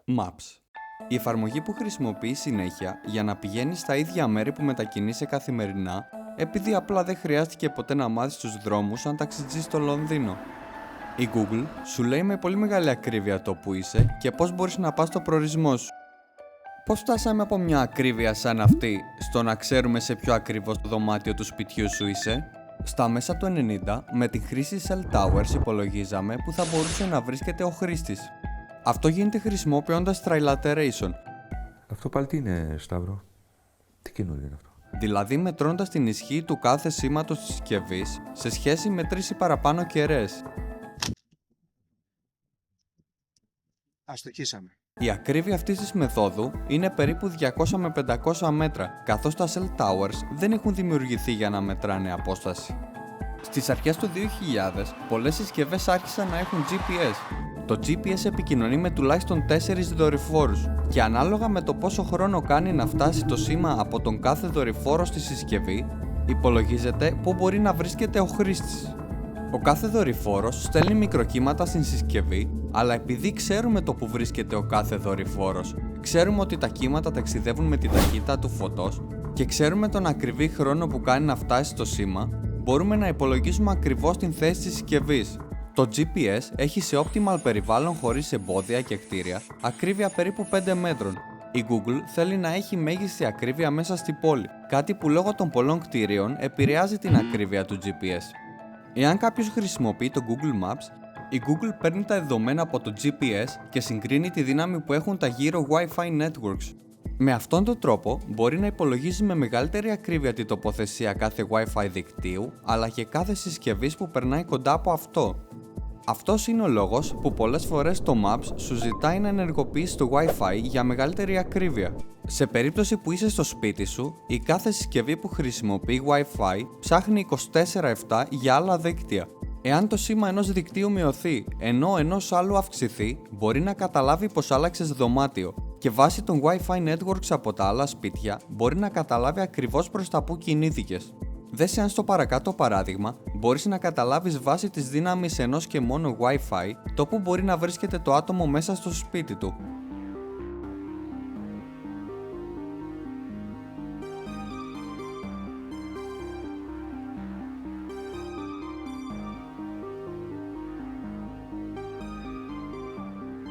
Maps. Η εφαρμογή που χρησιμοποιείς συνέχεια για να πηγαίνεις στα ίδια μέρη που μετακινείσαι καθημερινά, επειδή απλά δεν χρειάστηκε ποτέ να μάθεις τους δρόμους σαν ταξιτζής στο Λονδίνο. Η Google σου λέει με πολύ μεγάλη ακρίβεια το που είσαι και πώς μπορείς να πας στο προορισμό σου. Πώς φτάσαμε από μια ακρίβεια σαν αυτή στο να ξέρουμε σε ποιο ακριβώς το δωμάτιο του σπιτιού σου είσαι? Στα μέσα του 90, με τη χρήση Cell Towers υπολογίζαμε που θα μπορούσε να βρίσκεται ο χρήστης. Αυτό γίνεται χρησιμοποιώντας Trilateration. Αυτό πάλι τι είναι, Σταύρο? Τι καινούριο είναι αυτό? Δηλαδή μετρώντας την ισχύ του κάθε σήματος της συσκευής σε σχέση με 3 ή παραπάνω κεραίες. Αστοχήσαμε. Η ακρίβεια αυτής της μεθόδου είναι περίπου 200 με 500 μέτρα, καθώς τα Cell Towers δεν έχουν δημιουργηθεί για να μετράνε απόσταση. Στις αρχές του 2000, πολλές συσκευές άρχισαν να έχουν GPS. Το GPS επικοινωνεί με τουλάχιστον 4 δορυφόρους και ανάλογα με το πόσο χρόνο κάνει να φτάσει το σήμα από τον κάθε δορυφόρο στη συσκευή, υπολογίζεται πού μπορεί να βρίσκεται ο χρήστης. Ο κάθε δορυφόρος στέλνει μικροκύματα στην συσκευή, αλλά επειδή ξέρουμε το που βρίσκεται ο κάθε δορυφόρος, ξέρουμε ότι τα κύματα ταξιδεύουν με τη ταχύτητα του φωτός και ξέρουμε τον ακριβή χρόνο που κάνει να φτάσει στο σήμα, μπορούμε να υπολογίσουμε ακριβώς την θέση της συσκευής. Το GPS έχει σε optimal περιβάλλον χωρίς εμπόδια και κτίρια ακρίβεια περίπου 5 μέτρων. Η Google θέλει να έχει μέγιστη ακρίβεια μέσα στην πόλη, κάτι που λόγω των πολλών κτίριων επηρεάζει την ακρίβεια του GPS. Εάν κάποιος χρησιμοποιεί το Google Maps, η Google παίρνει τα δεδομένα από το GPS και συγκρίνει τη δύναμη που έχουν τα γύρω Wi-Fi networks. Με αυτόν τον τρόπο μπορεί να υπολογίζει με μεγαλύτερη ακρίβεια την τοποθεσία κάθε Wi-Fi δικτύου, αλλά και κάθε συσκευής που περνάει κοντά από αυτό. Αυτός είναι ο λόγος που πολλές φορές το Maps σου ζητάει να ενεργοποιήσεις το Wi-Fi για μεγαλύτερη ακρίβεια. Σε περίπτωση που είσαι στο σπίτι σου, η κάθε συσκευή που χρησιμοποιεί Wi-Fi ψάχνει 24/7 για άλλα δίκτυα. Εάν το σήμα ενός δικτύου μειωθεί ενώ ενός άλλου αυξηθεί, μπορεί να καταλάβει πως άλλαξες δωμάτιο και βάσει των Wi-Fi networks από τα άλλα σπίτια μπορεί να καταλάβει ακριβώς προς τα που κινήθηκες. Δες αν στο παρακάτω παράδειγμα μπορείς να καταλάβεις βάσει της δύναμης ενός και μόνο Wi-Fi το που μπορεί να βρίσκεται το άτομο μέσα στο σπίτι του.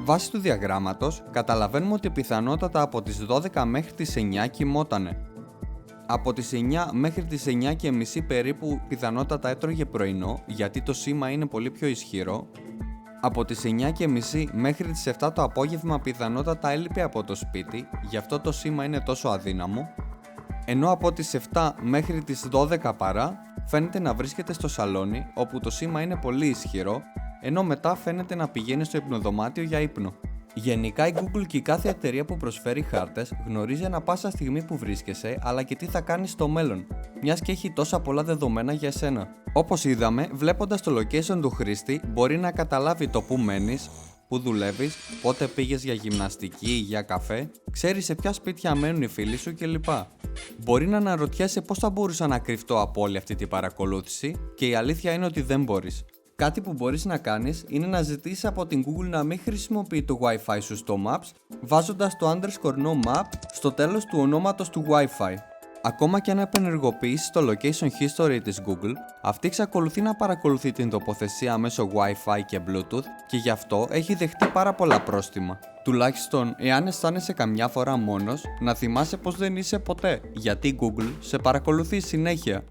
Βάσει του διαγράμματος, καταλαβαίνουμε ότι πιθανότατα από τις 12 μέχρι τις 9 κοιμότανε. Από τις 9 μέχρι τις 9:30 περίπου πιθανότατα έτρωγε πρωινό, γιατί το σήμα είναι πολύ πιο ισχυρό. Από τις 9:30 μέχρι τις 7 το απόγευμα πιθανότατα έλειπε από το σπίτι, γι' αυτό το σήμα είναι τόσο αδύναμο. Ενώ από τις 7 μέχρι τις 12 παρά φαίνεται να βρίσκεται στο σαλόνι, όπου το σήμα είναι πολύ ισχυρό, ενώ μετά φαίνεται να πηγαίνει στο υπνοδωμάτιο για ύπνο. Γενικά η Google και η κάθε εταιρεία που προσφέρει χάρτες γνωρίζει ανα πάσα στιγμή που βρίσκεσαι, αλλά και τι θα κάνεις στο μέλλον, μιας και έχει τόσα πολλά δεδομένα για εσένα. Όπως είδαμε, βλέποντας το location του χρήστη, μπορεί να καταλάβει το που μένεις, που δουλεύεις, πότε πήγες για γυμναστική ή για καφέ, ξέρει σε ποια σπίτια μένουν οι φίλοι σου κλπ. Μπορεί να αναρωτιέσαι πώς θα μπορούσα να κρυφτώ από όλη αυτή την παρακολούθηση και η αλήθεια είναι ότι δεν μπορείς. Κάτι που μπορείς να κάνεις είναι να ζητήσεις από την Google να μην χρησιμοποιεί το Wi-Fi σου στο Maps, βάζοντας το _ map στο τέλος του ονόματος του Wi-Fi. Ακόμα και αν επενεργοποιήσεις το Location History της Google, αυτή εξακολουθεί να παρακολουθεί την τοποθεσία μέσω Wi-Fi και Bluetooth και γι' αυτό έχει δεχτεί πάρα πολλά πρόστιμα. Τουλάχιστον, εάν αισθάνεσαι καμιά φορά μόνος, να θυμάσαι πως δεν είσαι ποτέ, γιατί η Google σε παρακολουθεί συνέχεια.